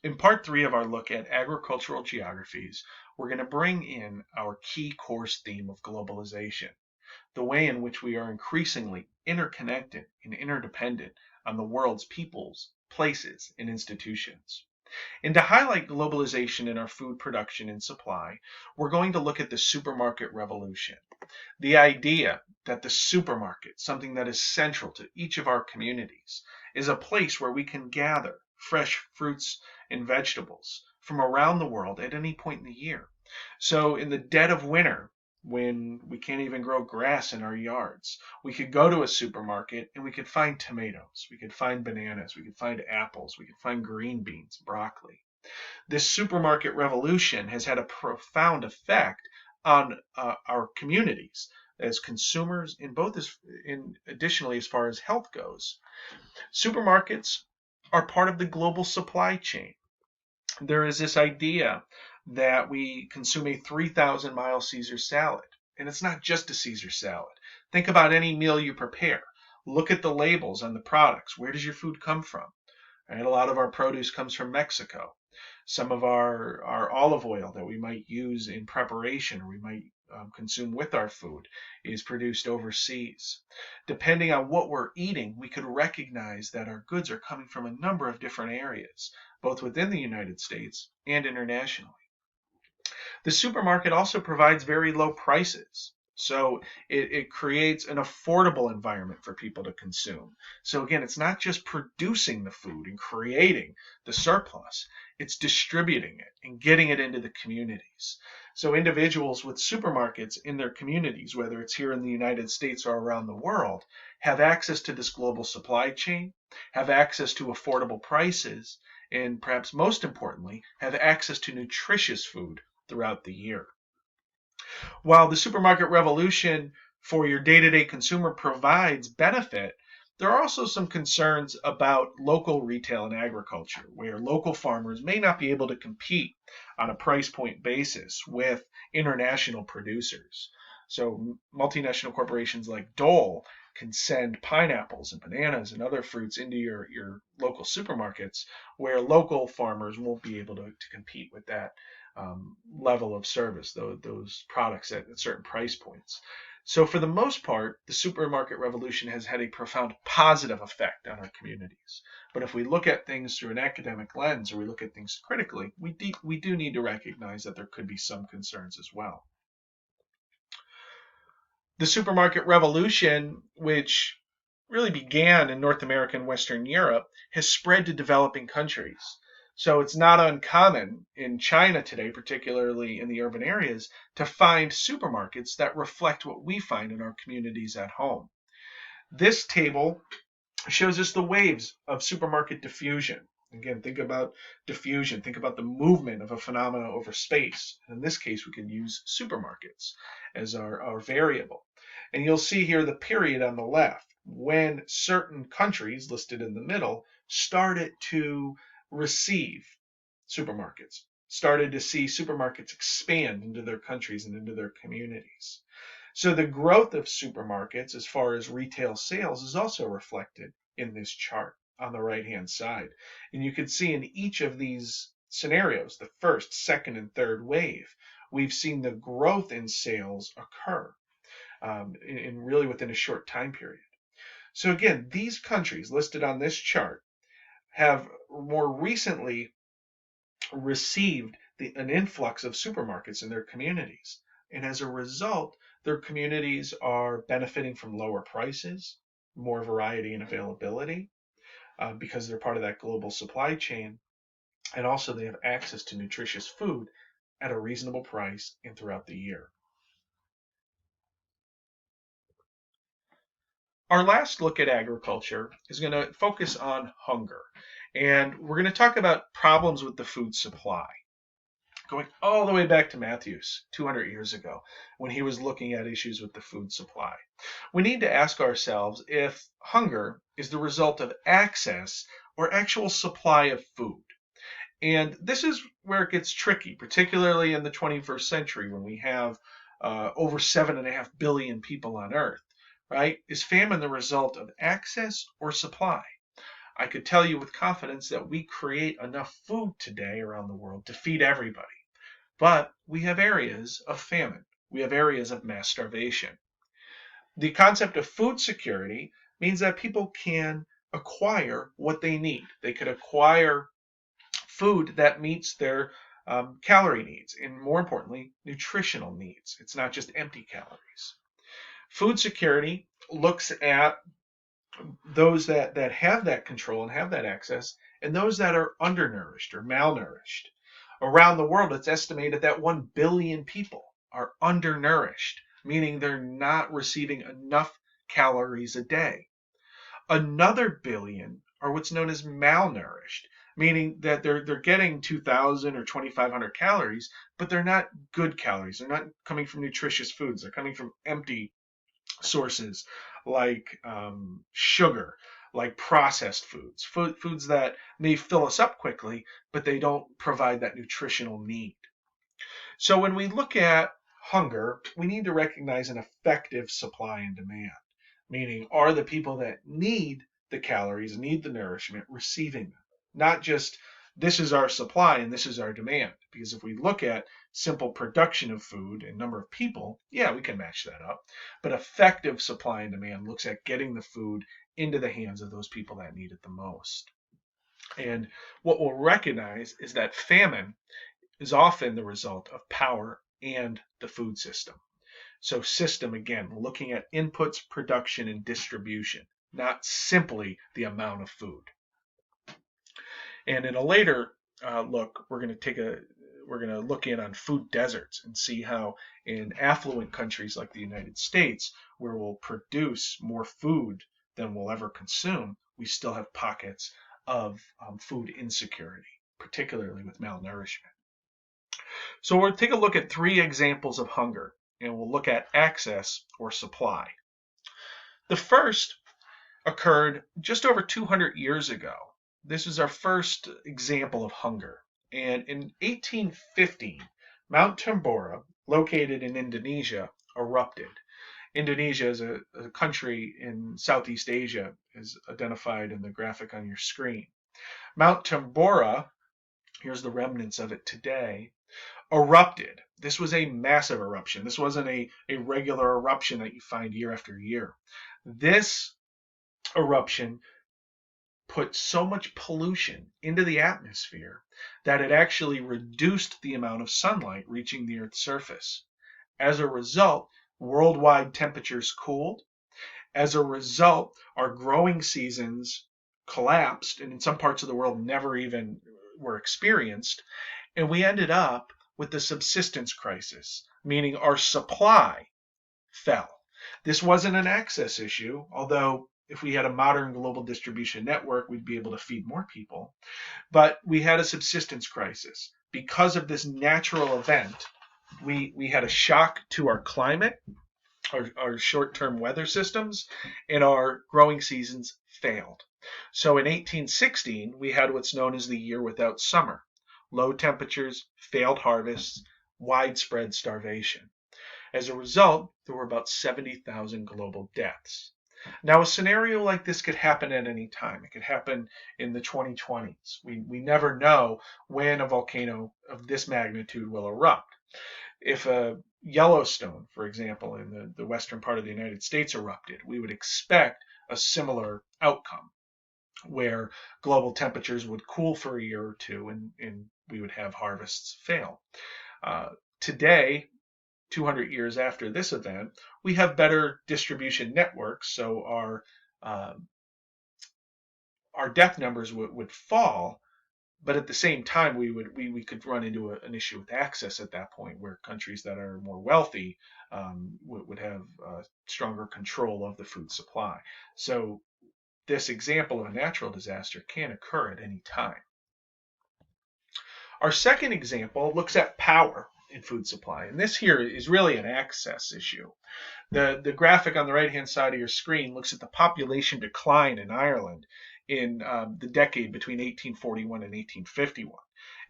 In part 3 of our look at agricultural geographies, we're going to bring in our key course theme of globalization, the way in which we are increasingly interconnected and interdependent on the world's peoples, places, and institutions. And to highlight globalization in our food production and supply, we're going to look at the supermarket revolution. The idea that the supermarket, something that is central to each of our communities, is a place where we can gather fresh fruits and vegetables from around the world at any point in the year. So, in the dead of winter, when we can't even grow grass in our yards, we could go to a supermarket and we could find tomatoes, we could find bananas, we could find apples, we could find green beans, broccoli. This supermarket revolution has had a profound effect on our communities as consumers, in both additionally as far as health goes. Supermarkets are part of the global supply chain. There is this idea that we consume a 3,000-mile Caesar salad, and it's not just a Caesar salad. Think about any meal you prepare. Look at the labels on the products. Where does your food come from? Right? A lot of our produce comes from Mexico. Some of our olive oil that we might use in preparation or we might consume with our food is produced overseas. Depending on what we're eating, we could recognize that our goods are coming from a number of different areas, both within the United States and internationally. The supermarket also provides very low prices. So it creates an affordable environment for people to consume. So again, it's not just producing the food and creating the surplus, it's distributing it and getting it into the communities. So individuals with supermarkets in their communities, whether it's here in the United States or around the world, have access to this global supply chain, have access to affordable prices, and perhaps most importantly, have access to nutritious food throughout the year. While the supermarket revolution for your day-to-day consumer provides benefit, there are also some concerns about local retail and agriculture, where local farmers may not be able to compete on a price point basis with international producers. So multinational corporations like Dole can send pineapples and bananas and other fruits into your local supermarkets, where local farmers won't be able to compete with that level of service, those products at certain price points. So for the most part, the supermarket revolution has had a profound positive effect on our communities. But if we look at things through an academic lens or we look at things critically, we do need to recognize that there could be some concerns as well. The supermarket revolution, which really began in North America and Western Europe, has spread to developing countries. So it's not uncommon in China today, particularly in the urban areas, to find supermarkets that reflect what we find in our communities at home. This table shows us the waves of supermarket diffusion. Again, think about diffusion, think about the movement of a phenomena over space. In this case, we can use supermarkets as our variable. And you'll see here the period on the left, when certain countries listed in the middle started to receive supermarkets, started to see supermarkets expand into their countries and into their communities. So the growth of supermarkets as far as retail sales is also reflected in this chart on the right-hand side. And you can see in each of these scenarios, the first, second, and third wave, we've seen the growth in sales occur in really within a short time period. So again, these countries listed on this chart have more recently received an influx of supermarkets in their communities. And as a result, their communities are benefiting from lower prices, more variety and availability, because they're part of that global supply chain. And also they have access to nutritious food at a reasonable price and throughout the year. Our last look at agriculture is going to focus on hunger. And we're going to talk about problems with the food supply, going all the way back to Matthews 200 years ago when he was looking at issues with the food supply. We need to ask ourselves if hunger is the result of access or actual supply of food. And this is where it gets tricky, particularly in the 21st century when we have over 7.5 billion people on Earth, right? Is famine the result of access or supply? I could tell you with confidence that we create enough food today around the world to feed everybody. But we have areas of famine. We have areas of mass starvation. The concept of food security means that people can acquire what they need. They could acquire food that meets their calorie needs and, more importantly, nutritional needs. It's not just empty calories. Food security looks at those that have that control and have that access and those that are undernourished or malnourished. Around the world, it's estimated that 1 billion people are undernourished, meaning they're not receiving enough calories a day. Another billion are what's known as malnourished, meaning that they're getting 2,000 or 2,500 calories, but they're not good calories. They're not coming from nutritious foods. They're coming from empty sources like sugar, like processed foods that may fill us up quickly, but they don't provide that nutritional need. So when we look at hunger, we need to recognize an effective supply and demand, meaning are the people that need the calories, need the nourishment, receiving them? Not just this is our supply and this is our demand. Because if we look at simple production of food and number of people, yeah, we can match that up. But effective supply and demand looks at getting the food into the hands of those people that need it the most. And what we'll recognize is that famine is often the result of power and the food system. So system, again, looking at inputs, production, and distribution, not simply the amount of food. And in a later look, we're going to look in on food deserts and see how in affluent countries like the United States, where we'll produce more food than we'll ever consume, we still have pockets of food insecurity, particularly with malnourishment. So we'll take a look at 3 examples of hunger, and we'll look at access or supply. The first occurred just over 200 years ago. This is our first example of hunger. And in 1815, Mount Tambora, located in Indonesia, erupted. Indonesia is a country in Southeast Asia, as identified in the graphic on your screen. Mount Tambora, here's the remnants of it today, erupted. This was a massive eruption. This wasn't a regular eruption that you find year after year. This eruption put so much pollution into the atmosphere that it actually reduced the amount of sunlight reaching the Earth's surface. As a result, worldwide temperatures cooled. As a result, our growing seasons collapsed, and in some parts of the world never even were experienced. And we ended up with the subsistence crisis, meaning our supply fell. This wasn't an access issue, although if we had a modern global distribution network, we'd be able to feed more people. But we had a subsistence crisis. Because of this natural event, we had a shock to our climate, our short-term weather systems, and our growing seasons failed. So in 1816, we had what's known as the year without summer. Low temperatures, failed harvests, widespread starvation. As a result, there were about 70,000 global deaths. Now, a scenario like this could happen at any time. It could happen in the 2020s. We never know when a volcano of this magnitude will erupt. If a Yellowstone, for example, in the western part of the United States erupted, we would expect a similar outcome where global temperatures would cool for a year or two and we would have harvests fail. Today, 200 years after this event, we have better distribution networks, so our death numbers would fall, but at the same time, we could run into an issue with access at that point, where countries that are more wealthy would have stronger control of the food supply. So this example of a natural disaster can occur at any time. Our second example looks at power in food supply, and this here is really an access issue. The graphic on the right-hand side of your screen looks at the population decline in Ireland in the decade between 1841 and 1851.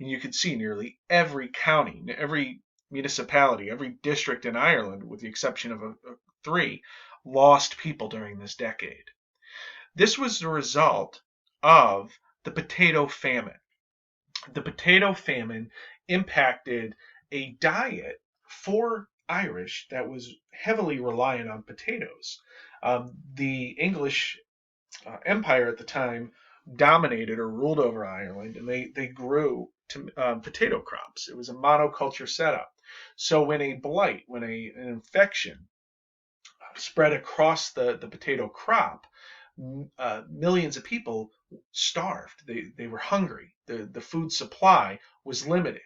And you can see nearly every county, every municipality, every district in Ireland, with the exception of 3, lost people during this decade. This was the result of the potato famine. The potato famine impacted a diet for Irish that was heavily reliant on potatoes. The English empire at the time dominated or ruled over Ireland, and they grew potato crops. It was a monoculture setup. So when a blight, an infection spread across the potato crop, millions of people starved. They were hungry. The food supply was limited.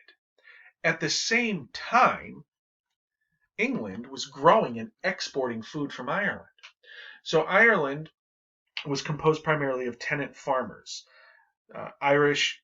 At the same time, England was growing and exporting food from Ireland. So Ireland was composed primarily of tenant farmers, Irish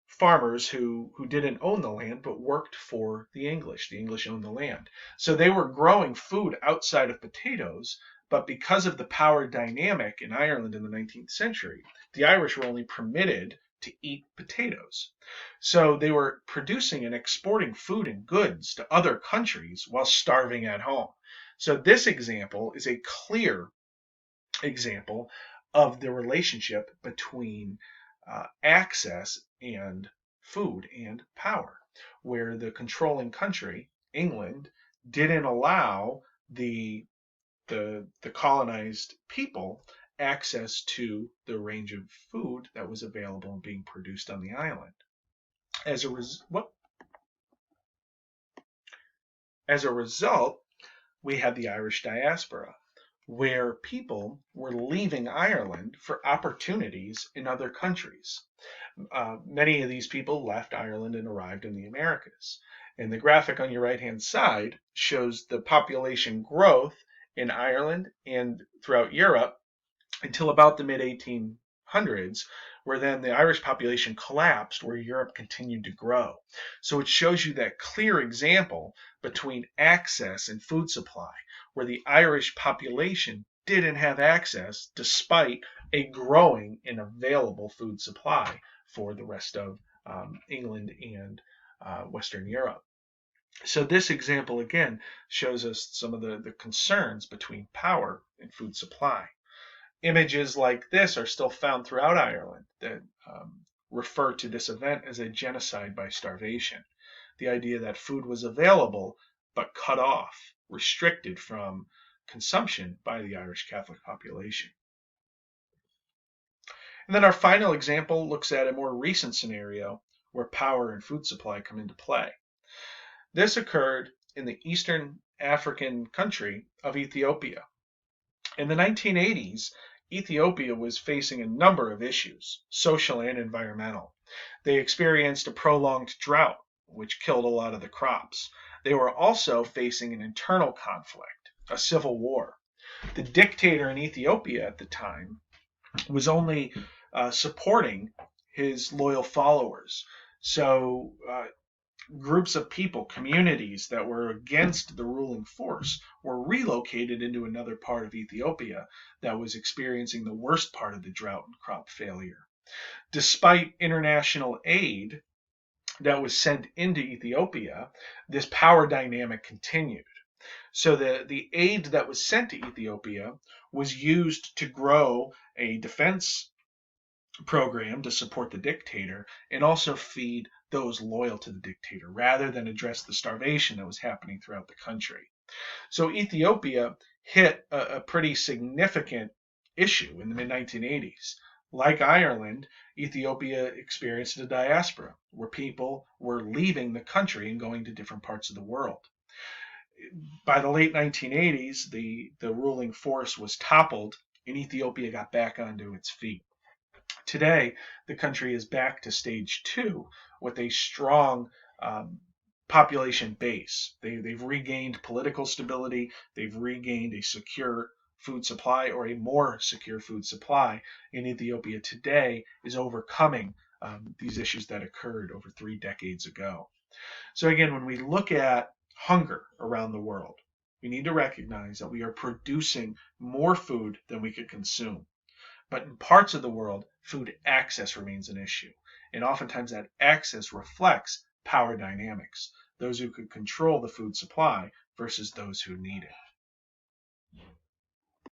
farmers who didn't own the land but worked for the English. The English owned the land. So they were growing food outside of potatoes, but because of the power dynamic in Ireland in the 19th century, the Irish were only permitted to eat potatoes. So they were producing and exporting food and goods to other countries while starving at home. So this example is a clear example of the relationship between access and food and power, where the controlling country, England, didn't allow the colonized people access to the range of food that was available and being produced on the island. As a result, we had the Irish diaspora, where people were leaving Ireland for opportunities in other countries. Many of these people left Ireland and arrived in the Americas. And the graphic on your right-hand side shows the population growth in Ireland and throughout Europe until about the mid-1800s, where then the Irish population collapsed, where Europe continued to grow. So it shows you that clear example between access and food supply, where the Irish population didn't have access despite a growing and available food supply for the rest of England and Western Europe. So this example again shows us some of the concerns between power and food supply. Images like this are still found throughout Ireland that refer to this event as a genocide by starvation. The idea that food was available but cut off, restricted from consumption by the Irish Catholic population. And then our final example looks at a more recent scenario where power and food supply come into play. This occurred in the eastern African country of Ethiopia. In the 1980s, Ethiopia was facing a number of issues, social and environmental. They experienced a prolonged drought, which killed a lot of the crops. They were also facing an internal conflict, a civil war. The dictator in Ethiopia at the time was only supporting his loyal followers. So groups of people, communities that were against the ruling force were relocated into another part of Ethiopia that was experiencing the worst part of the drought and crop failure. Despite international aid that was sent into Ethiopia, this power dynamic continued. So the aid that was sent to Ethiopia was used to grow a defense program to support the dictator and also feed those loyal to the dictator rather than address the starvation that was happening throughout the country. So Ethiopia hit a pretty significant issue in the mid-1980s. Like Ireland, Ethiopia experienced a diaspora where people were leaving the country and going to different parts of the world. By the late 1980s, the ruling force was toppled and Ethiopia got back onto its feet. Today, the country is back to stage 2 with a strong population base. They've regained political stability. They've regained a secure food supply, or a more secure food supply. And Ethiopia today is overcoming these issues that occurred over 3 decades ago. So again, when we look at hunger around the world, we need to recognize that we are producing more food than we could consume. But in parts of the world, food access remains an issue. And oftentimes that access reflects power dynamics, those who could control the food supply versus those who need it.